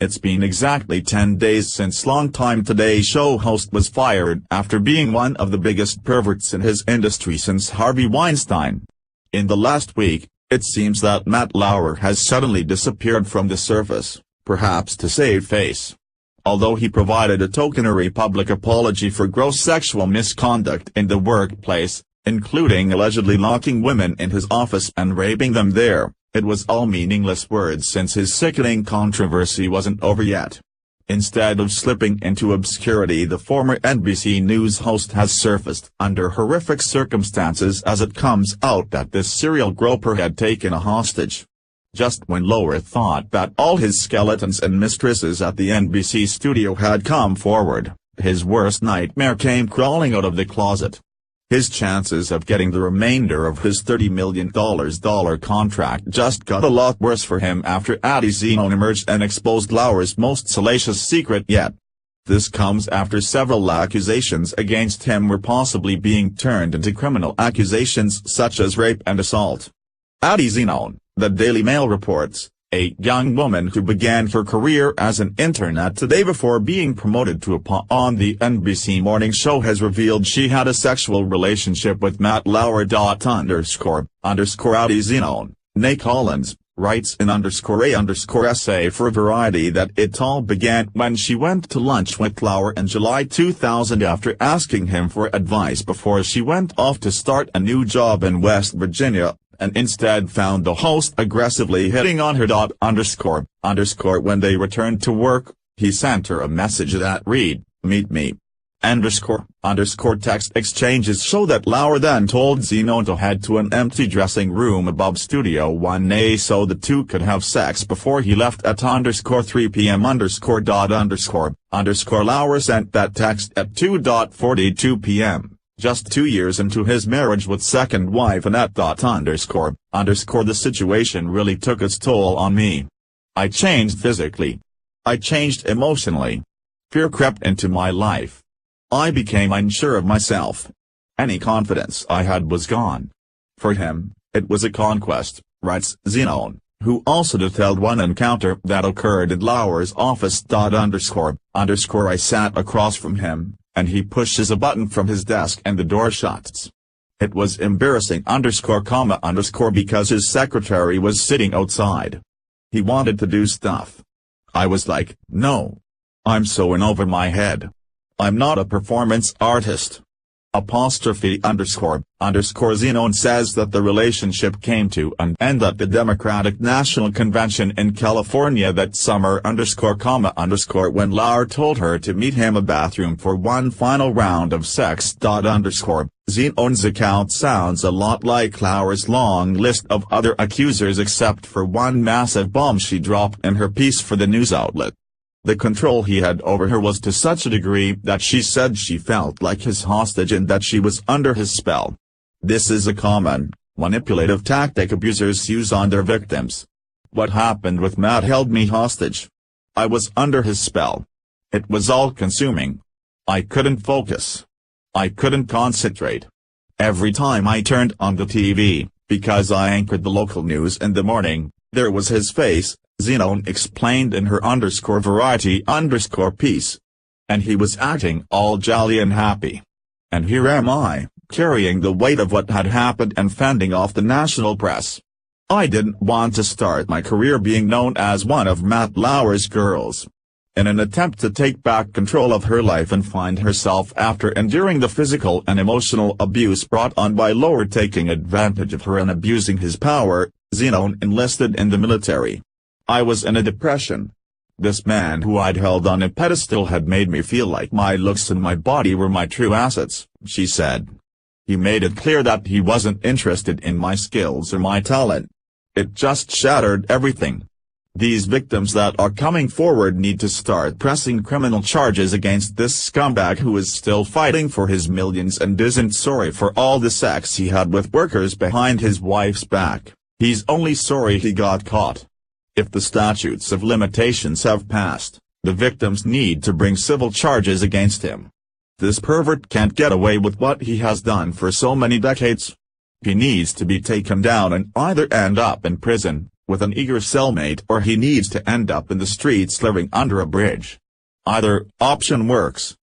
It's been exactly 10 days since longtime Today Show host was fired after being one of the biggest perverts in his industry since Harvey Weinstein. In the last week, it seems that Matt Lauer has suddenly disappeared from the surface, perhaps to save face. Although he provided a tokenary public apology for gross sexual misconduct in the workplace, including allegedly locking women in his office and raping them there, it was all meaningless words since his sickening controversy wasn't over yet. Instead of slipping into obscurity, the former NBC News host has surfaced under horrific circumstances as it comes out that this serial groper had taken a hostage. Just when Lauer thought that all his skeletons and mistresses at the NBC studio had come forward, his worst nightmare came crawling out of the closet. His chances of getting the remainder of his $30 million contract just got a lot worse for him after Adi Zenon emerged and exposed Lauer's most salacious secret yet. This comes after several accusations against him were possibly being turned into criminal accusations such as rape and assault. Adi Zenon, the Daily Mail reports, a young woman who began her career as an intern at Today before being promoted to a PA on the NBC morning show, has revealed she had a sexual relationship with Matt Lauer. Adi Zenon, Nay Collins, writes in _a_essay for Variety that it all began when she went to lunch with Lauer in July 2000 after asking him for advice before she went off to start a new job in West Virginia, and instead found the host aggressively hitting on her. When they returned to work, he sent her a message that read, "Meet me." Text exchanges show that Lauer then told Zenon to head to an empty dressing room above Studio 1A so the two could have sex before he left at 3 p.m. Lauer sent that text at 2:42 p.m. just 2 years into his marriage with second wife Annette. The situation really took its toll on me. I changed physically. I changed emotionally. Fear crept into my life. I became unsure of myself. Any confidence I had was gone. For him, it was a conquest, writes Zenon, who also detailed one encounter that occurred in Lauer's office. I sat across from him, and he pushes a button from his desk and the door shuts. It was embarrassing because his secretary was sitting outside. He wanted to do stuff. I was like, no. I'm so in over my head. I'm not a performance artist. Zenon says that the relationship came to an end at the Democratic National Convention in California that summer. When Lauer told her to meet him a bathroom for one final round of sex. Zenon's account sounds a lot like Lauer's long list of other accusers except for one massive bomb she dropped in her piece for the news outlet. The control he had over her was to such a degree that she said she felt like his hostage and that she was under his spell. This is a common, manipulative tactic abusers use on their victims. What happened with Matt held me hostage. I was under his spell. It was all-consuming. I couldn't focus. I couldn't concentrate. Every time I turned on the TV, because I anchored the local news in the morning, there was his face, Zenon explained in her _Variety piece. And he was acting all jolly and happy. And here am I, carrying the weight of what had happened and fending off the national press. I didn't want to start my career being known as one of Matt Lauer's girls. In an attempt to take back control of her life and find herself after enduring the physical and emotional abuse brought on by Lauer taking advantage of her and abusing his power, Zenon enlisted in the military. I was in a depression. This man who I'd held on a pedestal had made me feel like my looks and my body were my true assets, she said. He made it clear that he wasn't interested in my skills or my talent. It just shattered everything. These victims that are coming forward need to start pressing criminal charges against this scumbag who is still fighting for his millions and isn't sorry for all the sex he had with workers behind his wife's back. He's only sorry he got caught. If the statutes of limitations have passed, the victims need to bring civil charges against him. This pervert can't get away with what he has done for so many decades. He needs to be taken down and either end up in prison, with an eager cellmate, or he needs to end up in the streets living under a bridge. Either option works.